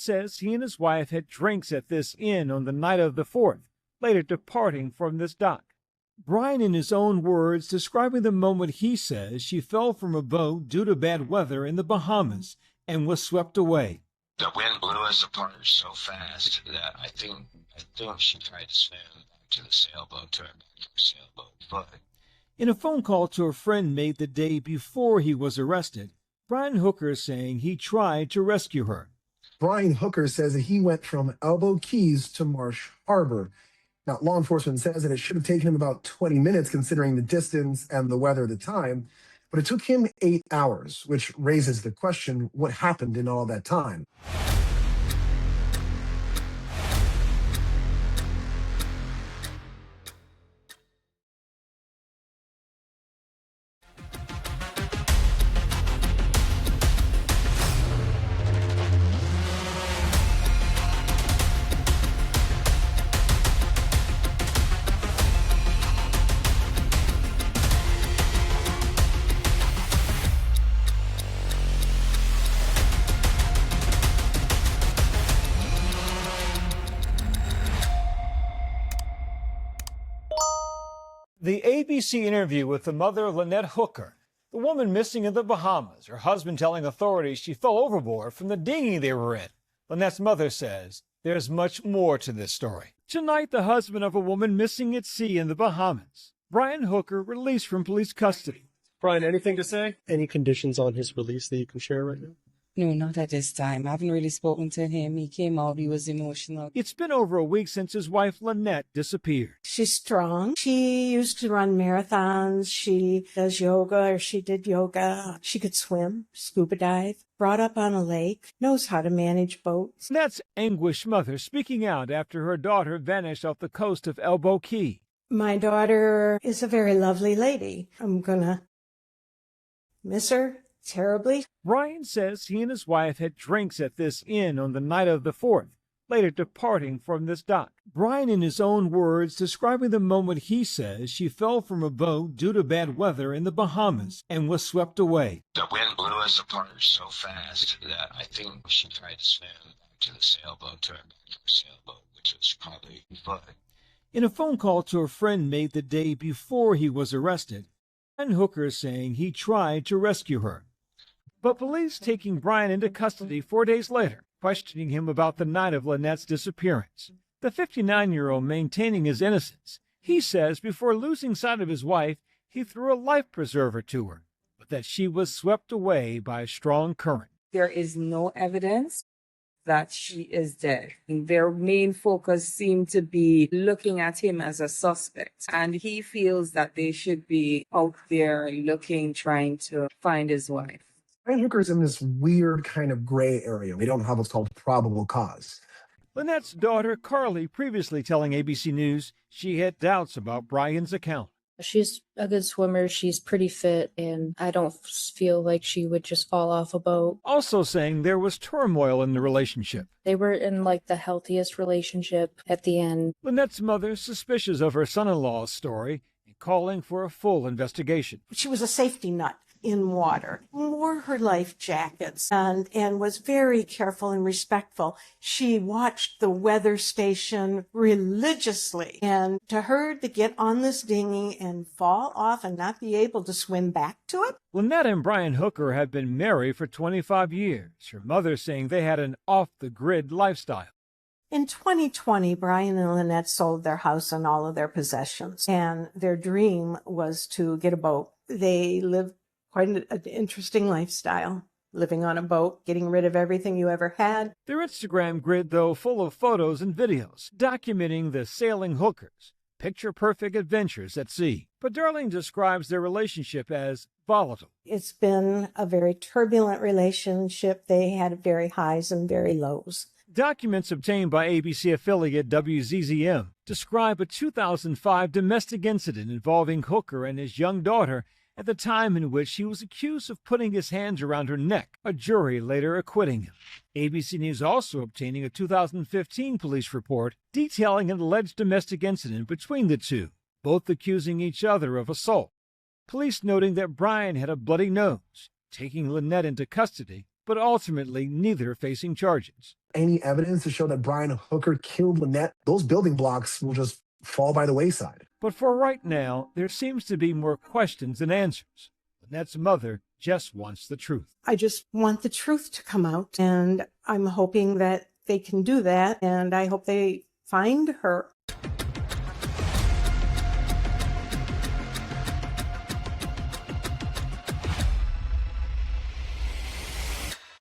says he and his wife had drinks at this inn on the night of the 4th, later departing from this dock. Brian, in his own words, describing the moment he says she fell from a boat due to bad weather in the Bahamas and was swept away. The wind blew us apart so fast that I think she tried to swim back to the sailboat, to her sailboat. But in a phone call to a friend made the day before he was arrested, Brian Hooker is saying he tried to rescue her. Brian Hooker says that he went from Elbow Keys to Marsh Harbor. Now, law enforcement says that it should have taken him about 20 minutes considering the distance and the weather at the time, but it took him 8 hours, which raises the question, what happened in all that time? The ABC interview with the mother, Lynette Hooker, the woman missing in the Bahamas, her husband telling authorities she fell overboard from the dinghy they were in. Lynette's mother says there's much more to this story. Tonight, the husband of a woman missing at sea in the Bahamas, Brian Hooker, released from police custody. Brian, anything to say? Any conditions on his release that you can share right now? No, not at this time. I haven't really spoken to him. He came out, he was emotional. It's been over a week since his wife, Lynette, disappeared. She's strong. She used to run marathons. She does yoga, or she did yoga. She could swim, scuba dive, brought up on a lake, knows how to manage boats. Lynette's anguished mother speaking out after her daughter vanished off the coast of Elbow Key. My daughter is a very lovely lady. I'm gonna miss her terribly. Brian says he and his wife had drinks at this inn on the night of the 4th, later departing from this dock. Brian, in his own words, describing the moment he says she fell from a boat due to bad weather in the Bahamas and was swept away. the wind blew us apart so fast that I think she tried to swim back to the sailboat, to her sailboat, which was probably fun. In a phone call to a friend made the day before he was arrested, Brian Hooker is saying he tried to rescue her. But police taking Brian into custody 4 days later, questioning him about the night of Lynette's disappearance. The 59-year-old maintaining his innocence. He says before losing sight of his wife, he threw a life preserver to her, but that she was swept away by a strong current. There is no evidence that she is dead. Their main focus seemed to be looking at him as a suspect, and he feels that they should be out there looking, trying to find his wife. Brian Hooker's in this weird kind of gray area. We don't have what's called probable cause. Lynette's daughter, Carly, previously telling ABC News she had doubts about Brian's account. She's a good swimmer. She's pretty fit, and I don't feel like she would just fall off a boat. Also saying there was turmoil in the relationship. They were in like the healthiest relationship at the end. Lynette's mother suspicious of her son-in-law's story and calling for a full investigation. She was a safety nut in water, wore her life jackets, and was very careful and respectful. She watched the weather station religiously. And to her to get on this dinghy and fall off and not be able to swim back to it? Lynette and Brian Hooker have been married for 25 years, her mother saying they had an off-the-grid lifestyle. In 2020, Brian and Lynette sold their house and all of their possessions, and their dream was to get a boat. They lived quite an interesting lifestyle, living on a boat, getting rid of everything you ever had. Their Instagram grid, though, full of photos and videos documenting the sailing hookers, picture-perfect adventures at sea. But Darling describes their relationship as volatile. It's been a very turbulent relationship. They had very highs and very lows. Documents obtained by ABC affiliate WZZM describe a 2005 domestic incident involving Hooker and his young daughter at the time in which he was accused of putting his hands around her neck, a jury later acquitting him. ABC News also obtaining a 2015 police report detailing an alleged domestic incident between the two, both accusing each other of assault. Police noting that Brian had a bloody nose, taking Lynette into custody but ultimately neither facing charges. Any evidence to show that Brian Hooker killed Lynette, those building blocks will just fall by the wayside. But for right now, there seems to be more questions than answers. Lynette's mother just wants the truth. I just want the truth to come out, and I'm hoping that they can do that, and I hope they find her